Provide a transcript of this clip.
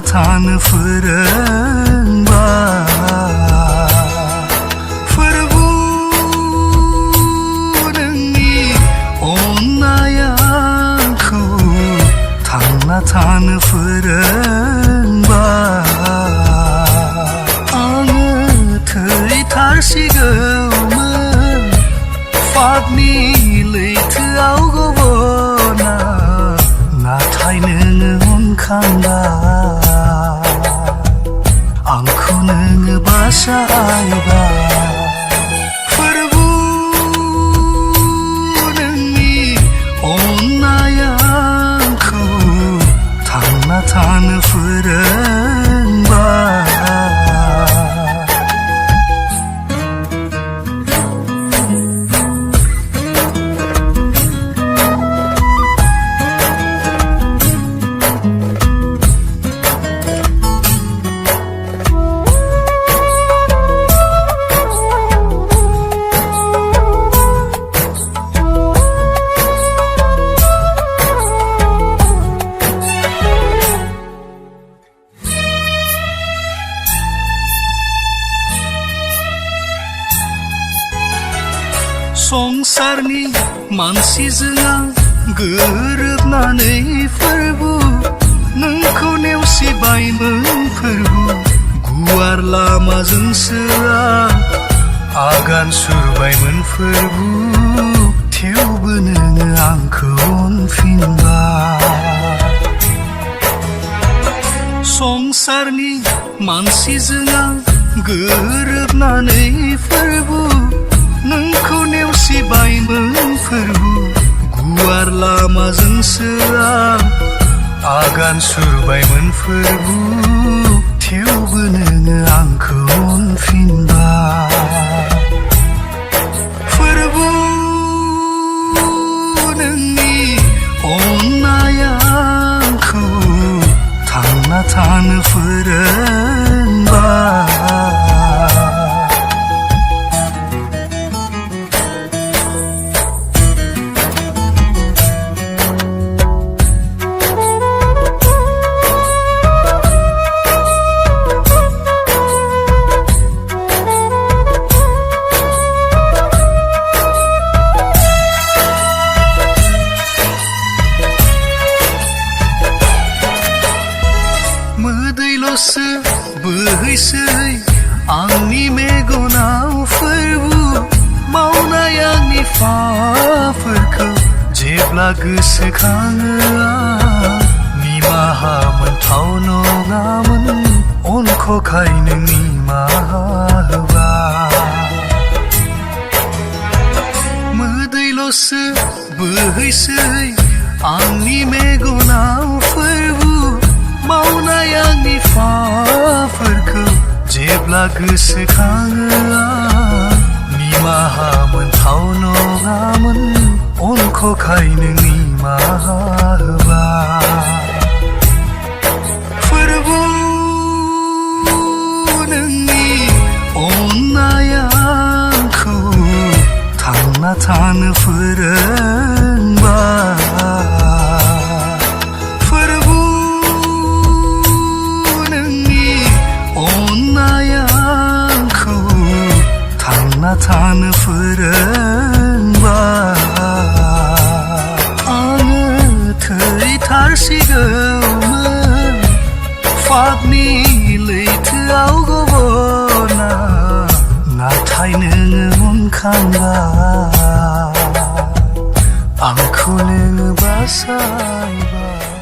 थानो फोरोंबाय फोरबो नोंनि अननाया आंखौ थांना थानो फोरोंबाय आङो थैथारसिगौमोन पापनि लैथोआव गब'ना नाथाय नोङो अनखांबाय आंखौ नोङो बासायबाय फोरबो नोंनि अननाया आंखौ थांना थानो फोरोंबाय संसारनि मानसिजों आं गोरोबनानै फोरबो नोंखौ नेवसिबायमोन फोरबो गुवार लामाजोंसो आं आगान सुरबायमोन फोरबो थेवबो नोङो आंखौ अनफिनबाय संसारनि मानसिजों आं गोरोबनानै फोरबो नोंखौ नेवसिबायमोन फोरबो गुवार लामाजोंसो आं आगान सुरबायमोन फोरबो थेवबो नोङो आंखौ अनफिनबाय फोरबो नोंनि अननाया आंखौ थांना थानो फोरोंबाय मोदैल'सो बोहैसै आंनि मेगनाव फोरबो मावनाय आंनि पापफोरखौ जेब्ला गोसोखाङो आं निमाहा मोनथाव नङामोन अनख'खाय नों निमाहा होबाय मोदैल'सो बोहैसै आंनि मेगनाव फोरबो मावनाय आंनि पापफोरखौ जेब्ला गोसोखाङो आं निमाहा मोनथाव नङामोन अनख'खाय नों निमाहा होबाय फोरबो नोंनि अननाया आंखौ थांना थानो फोरोंबाय थानो फोरोंबाय आङो थैथारसिगौमोन पापनि लैथोआव गब'ना नाथाय नोङो अनखांबाय आंखौ नोङो बासायबाय।